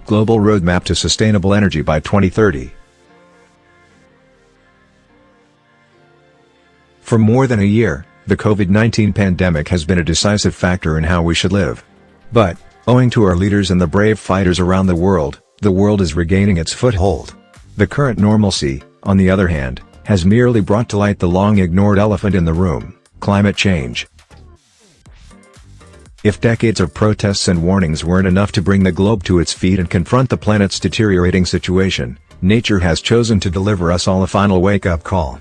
Global Roadmap to Sustainable Energy by 2030. For more than a year, the COVID-19 pandemic has been a decisive factor in how we should live. But, owing to our leaders and the brave fighters around the world is regaining its foothold. The current normalcy, on the other hand, has merely brought to light the long-ignored elephant in the room: climate change. If decades of protests and warnings weren't enough to bring the globe to its feet and confront the planet's deteriorating situation, nature has chosen to deliver us all a final wake-up call.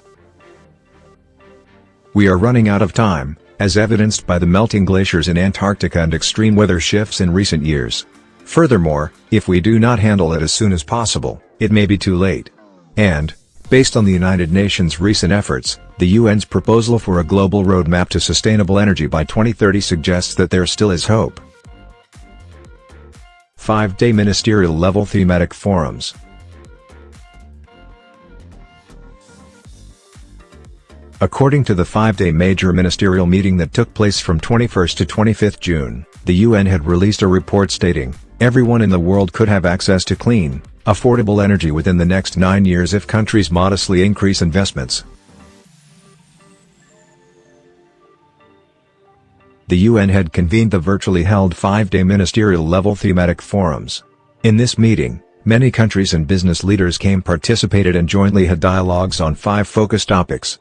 We are running out of time, as evidenced by the melting glaciers in Antarctica and extreme weather shifts in recent years. Furthermore, if we do not handle it as soon as possible, it may be too late. And, based on the United Nations' recent efforts, the UN's proposal for a global roadmap to sustainable energy by 2030 suggests that there still is hope. 5-day ministerial-level thematic forums. According to the 5-day major ministerial meeting that took place from 21st to 25th June, the UN had released a report stating, "Everyone in the world could have access to clean, affordable energy within the next 9 years if countries modestly increase investments." The UN had convened the virtually held 5-day ministerial-level thematic forums. In this meeting, many countries and business leaders participated and jointly had dialogues on 5 focused topics.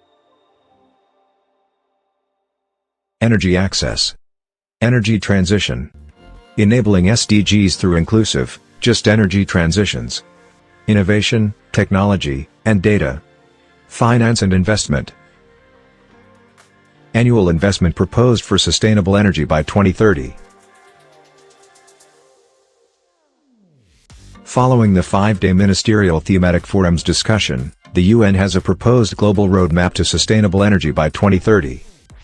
Energy access. Energy transition. Enabling SDGs through inclusive, just energy transitions. Innovation, technology, and data. Finance and investment. Annual investment proposed for sustainable energy by 2030. Following the 5-day ministerial thematic forum's discussion, the UN has a proposed global roadmap to sustainable energy by 2030.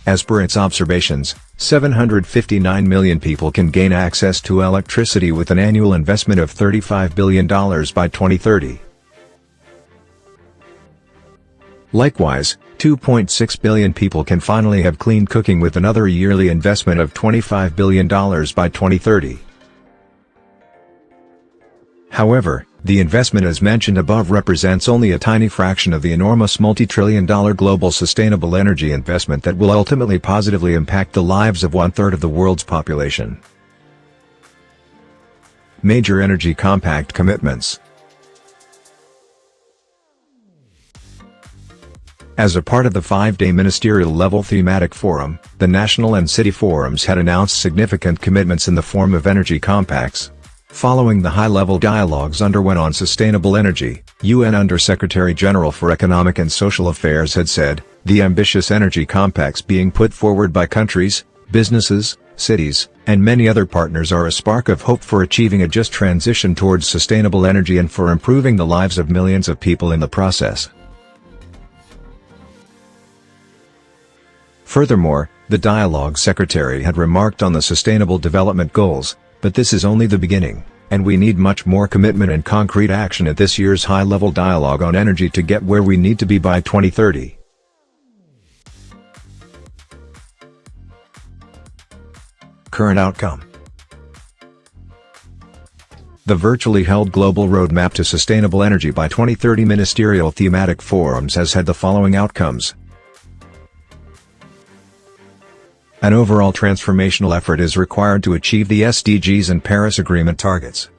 As per its observations, 759 million people can gain access to electricity with an annual investment of $35 billion by 2030. Likewise, 2.6 billion people can finally have clean cooking with another yearly investment of $25 billion by 2030. However, the investment as mentioned above represents only a tiny fraction of the enormous multi-trillion-dollar global sustainable energy investment that will ultimately positively impact the lives of 1/3 of the world's population. Major Energy Compact Commitments. As a part of the 5-day ministerial-level thematic forum, the national and city forums had announced significant commitments in the form of energy compacts. Following the high-level dialogues underwent on sustainable energy, UN Under-Secretary-General for Economic and Social Affairs had said, "The ambitious energy compacts being put forward by countries, businesses, cities, and many other partners are a spark of hope for achieving a just transition towards sustainable energy and for improving the lives of millions of people in the process." Furthermore, the dialogue secretary had remarked on the Sustainable Development Goals, "But this is only the beginning, and we need much more commitment and concrete action at this year's high-level dialogue on energy to get where we need to be by 2030. Current outcome. The virtually held Global Roadmap to Sustainable Energy by 2030 Ministerial Thematic Forums has had the following outcomes. An overall transformational effort is required to achieve the SDGs and Paris Agreement targets.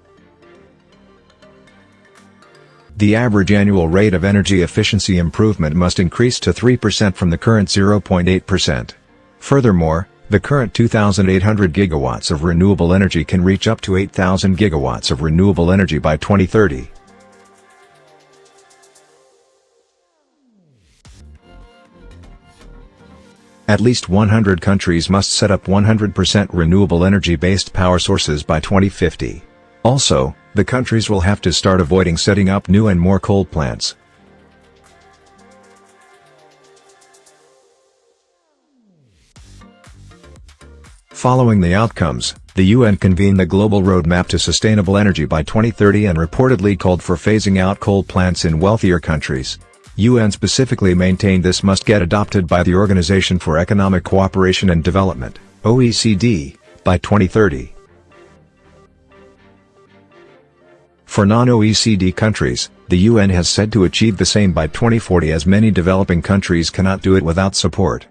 The average annual rate of energy efficiency improvement must increase to 3% from the current 0.8%. Furthermore, the current 2,800 gigawatts of renewable energy can reach up to 8,000 gigawatts of renewable energy by 2030. At least 100 countries must set up 100% renewable energy-based power sources by 2050. Also, the countries will have to start avoiding setting up new and more coal plants. Following the outcomes, the UN convened the Global Roadmap to Sustainable Energy by 2030 and reportedly called for phasing out coal plants in wealthier countries. UN specifically maintained this must get adopted by the Organization for Economic Cooperation and Development, OECD, by 2030. For non-OECD countries, the UN has said to achieve the same by 2040, as many developing countries cannot do it without support.